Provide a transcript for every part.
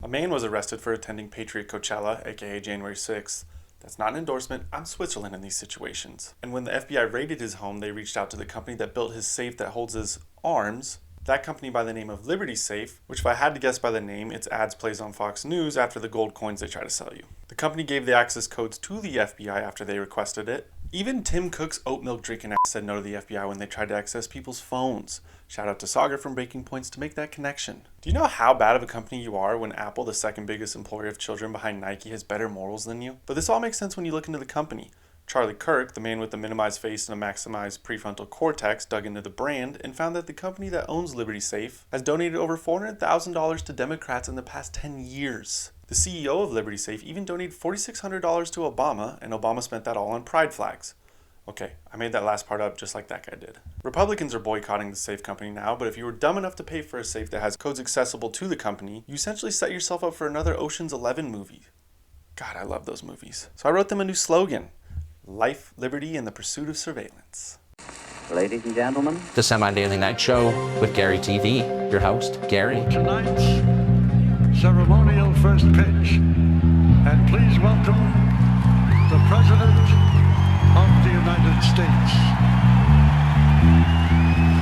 man was arrested for attending Patriot Coachella, aka January 6th. That's not an endorsement, I'm Switzerland in these situations. And when the FBI raided his home, they reached out to the company that built his safe that holds his arms. That company by the name of Liberty Safe, which if I had to guess by the name, its ads plays on Fox News after the gold coins they try to sell you. The company gave the access codes to the FBI after they requested it. Even Tim Cook's oat milk drinking ass said no to the FBI when they tried to access people's phones. Shout out to Saga from Breaking Points to make that connection. Do you know how bad of a company you are when Apple, the second biggest employer of children behind Nike, has better morals than you? But this all makes sense when you look into the company. Charlie Kirk, the man with the minimized face and a maximized prefrontal cortex, dug into the brand and found that the company that owns Liberty Safe has donated over $400,000 to Democrats in the past 10 years. The CEO of Liberty Safe even donated $4,600 to Obama, and Obama spent that all on pride flags. Okay, I made that last part up just like that guy did. Republicans are boycotting the safe company now, but if you were dumb enough to pay for a safe that has codes accessible to the company, you essentially set yourself up for another Ocean's 11 movie. God, I love those movies. So I wrote them a new slogan: Life, Liberty, and the Pursuit of Surveillance. Ladies and gentlemen, The Semi-Daily Night Show with Gary TV, your host, Gary. Tonight's ceremonial first pitch, and please welcome the President of the United States.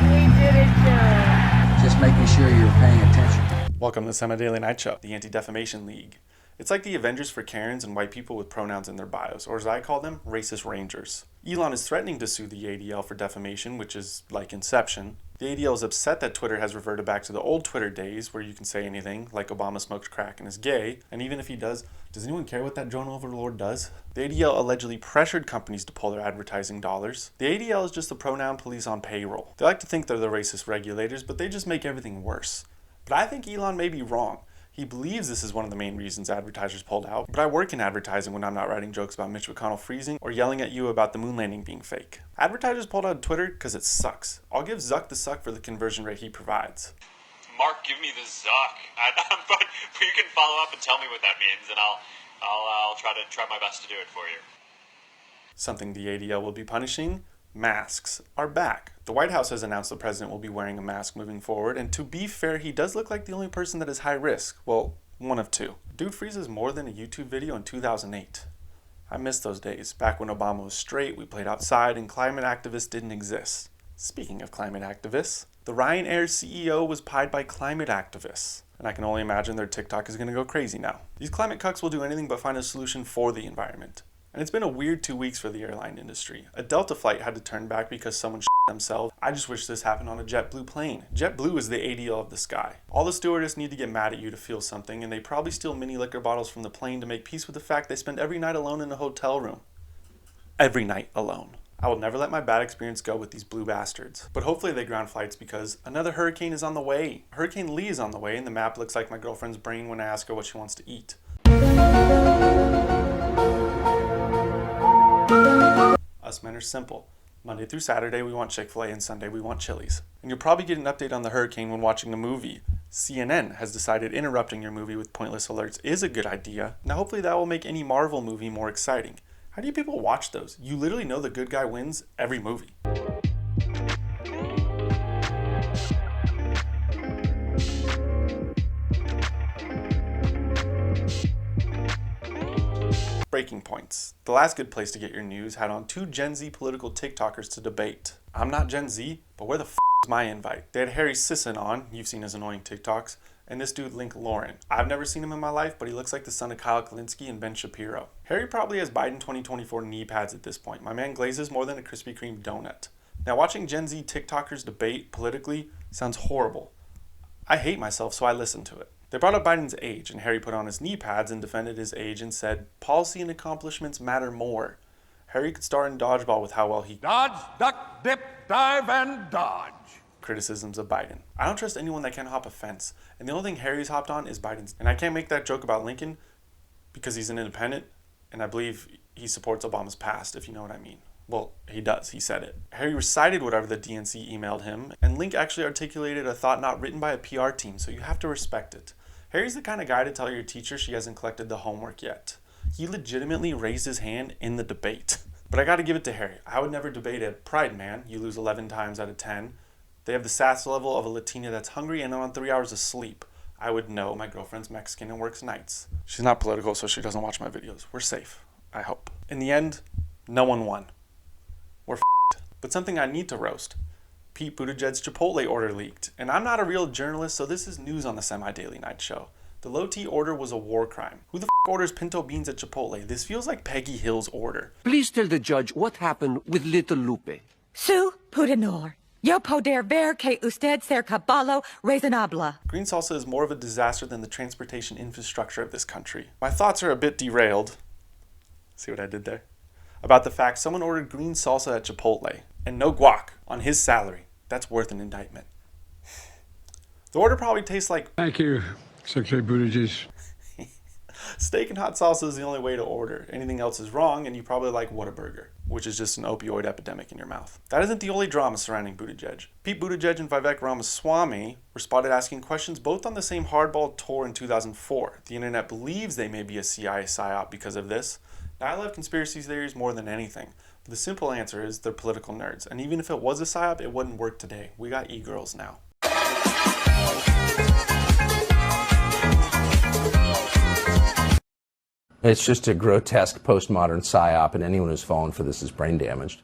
We did it, sir. just making sure you're paying attention. Welcome to the Semi-Daily Night Show, the Anti-Defamation League. It's like the Avengers for Karens and white people with pronouns in their bios, or as I call them, racist rangers. Elon is threatening to sue the ADL for defamation, which is like Inception. The ADL is upset that Twitter has reverted back to the old Twitter days where you can say anything, like Obama smokes crack and is gay, and even if he does anyone care what that drone overlord does? The ADL allegedly pressured companies to pull their advertising dollars. The ADL is just the pronoun police on payroll. They like to think they're the racist regulators, but they just make everything worse. But I think Elon may be wrong. He believes this is one of the main reasons advertisers pulled out, but I work in advertising when I'm not writing jokes about Mitch McConnell freezing or yelling at you about the moon landing being fake. Advertisers pulled out of Twitter because it sucks. I'll give Zuck the suck for the conversion rate he provides. Mark, give me the Zuck. But you can follow up and tell me what that means, and I'll try my best to do it for you. Something the ADL will be punishing: masks are back. The White House has announced the president will be wearing a mask moving forward, and to be fair, he does look like the only person that is high risk. Well, one of two. Dude freezes more than a YouTube video in 2008. I miss those days, back when Obama was straight, we played outside, and climate activists didn't exist. Speaking of climate activists, the Ryanair CEO was pied by climate activists, and I can only imagine their TikTok is going to go crazy now. These climate cucks will do anything but find a solution for the environment. And it's been a weird 2 weeks for the airline industry. A Delta flight had to turn back because someone shit themselves. I just wish this happened on a JetBlue plane. JetBlue is the ADL of the sky. All the stewardess need to get mad at you to feel something, and they probably steal mini liquor bottles from the plane to make peace with the fact they spend every night alone in a hotel room. Every night alone. I will never let my bad experience go with these blue bastards. But hopefully they ground flights because another hurricane is on the way. Hurricane Lee is on the way, and the map looks like my girlfriend's brain when I ask her what she wants to eat. Us men are simple. Monday through Saturday we want Chick-fil-A and Sunday we want Chili's. And you'll probably get an update on the hurricane when watching the movie. CNN has decided interrupting your movie with pointless alerts is a good idea. Now hopefully that will make any Marvel movie more exciting. How do you people watch those? You literally know the good guy wins every movie. Breaking points. The last good place to get your news had on two Gen Z political TikTokers to debate. I'm not Gen Z, but where the f*** is my invite? They had Harry Sisson on, you've seen his annoying TikToks, and this dude Link Lauren. I've never seen him in my life, but he looks like the son of Kyle Kalinske and Ben Shapiro. Harry probably has Biden 2024 knee pads at this point. My man glazes more than a Krispy Kreme donut. Now watching Gen Z TikTokers debate politically sounds horrible. I hate myself, so I listen to it. They brought up Biden's age, and Harry put on his knee pads and defended his age and said, policy and accomplishments matter more. Harry could star in Dodgeball with how well he Dodge, duck, dip, dive, and dodge. criticisms of Biden. I don't trust anyone that can't hop a fence, and the only thing Harry's hopped on is Biden's. And I can't make that joke about Lincoln because he's an independent, and I believe he supports Obama's past, if you know what I mean. Well, he does. He said it. Harry recited whatever the DNC emailed him, and Link actually articulated a thought not written by a PR team, so you have to respect it. Harry's the kind of guy to tell your teacher she hasn't collected the homework yet. He legitimately raised his hand in the debate. But I gotta give it to Harry. I would never debate a pride man. You lose 11 times out of 10. They have the sass level of a Latina that's hungry and on 3 hours of sleep. I would know my girlfriend's Mexican and works nights. She's not political, so she doesn't watch my videos. We're safe, I hope. In the end, no one won. We're f***ed. But something I need to roast. Pete Buttigieg's Chipotle order leaked. And I'm not a real journalist, so this is news on the Semi-Daily Night Show. The low-T order was a war crime. Who the f*** orders pinto beans at Chipotle? This feels like Peggy Hill's order. Please tell the judge what happened with Little Lupe. Su Pudenor. Yo poder ver que usted ser caballo razonable. Green salsa is more of a disaster than the transportation infrastructure of this country. My thoughts are a bit derailed. See what I did there? About the fact someone ordered green salsa at Chipotle and no guac on his salary. That's worth an indictment. The order probably tastes like... Thank you, Secretary Buttigieg. Steak and hot salsa is the only way to order. Anything else is wrong, and you probably like Whataburger, which is just an opioid epidemic in your mouth. That isn't the only drama surrounding Buttigieg. Pete Buttigieg and Vivek Ramaswamy were spotted asking questions both on the same hardball tour in 2004. The internet believes they may be a CIA psyop because of this. Now, I love conspiracy theories more than anything. But the simple answer is they're political nerds. And even if it was a psyop, it wouldn't work today. We got e-girls now. It's just a grotesque postmodern psyop, and anyone who's fallen for this is brain damaged.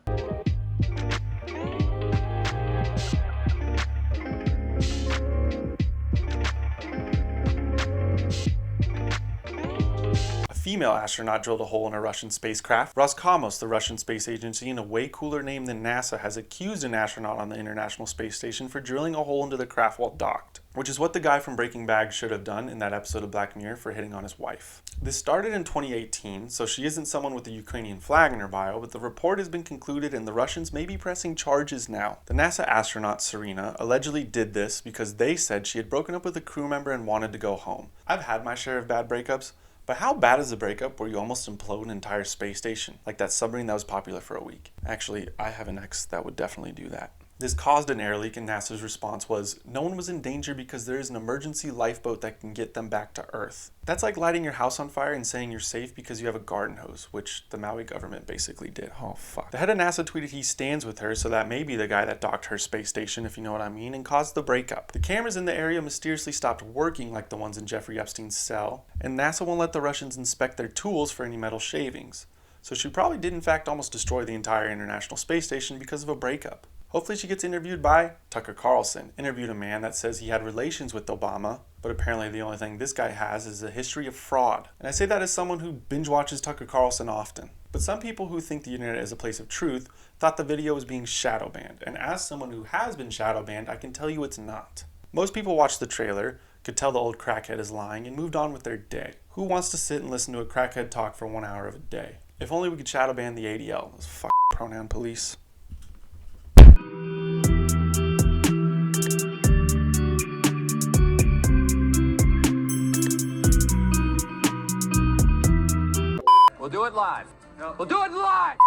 Female astronaut drilled a hole in a Russian spacecraft. Roscosmos, the Russian space agency, in a way cooler name than NASA, has accused an astronaut on the International Space Station for drilling a hole into the craft while docked, which is what the guy from Breaking Bad should have done in that episode of Black Mirror for hitting on his wife. This started in 2018, so she isn't someone with a Ukrainian flag in her bio, but the report has been concluded and the Russians may be pressing charges now. The NASA astronaut, Serena, allegedly did this because they said she had broken up with a crew member and wanted to go home. I've had my share of bad breakups, but how bad is a breakup where you almost implode an entire space station, like that submarine that was popular for a week? Actually, I have an ex that would definitely do that. This caused an air leak, and NASA's response was, no one was in danger because there is an emergency lifeboat that can get them back to Earth. That's like lighting your house on fire and saying you're safe because you have a garden hose, which the Maui government basically did. Oh, fuck. The head of NASA tweeted he stands with her, so that may be the guy that docked her space station, if you know what I mean, and caused the breakup. The cameras in the area mysteriously stopped working like the ones in Jeffrey Epstein's cell, and NASA won't let the Russians inspect their tools for any metal shavings. So she probably did in fact almost destroy the entire International Space Station because of a breakup. Hopefully she gets interviewed by Tucker Carlson. Interviewed a man that says he had relations with Obama, but apparently the only thing this guy has is a history of fraud. And I say that as someone who binge watches Tucker Carlson often. But some people who think the internet is a place of truth thought the video was being shadow banned. And as someone who has been shadow banned, I can tell you it's not. Most people watched the trailer, could tell the old crackhead is lying, and moved on with their day. Who wants to sit and listen to a crackhead talk for 1 hour of a day? If only we could shadow ban the ADL, those fucking pronoun police. We'll do it live. We'll do it live!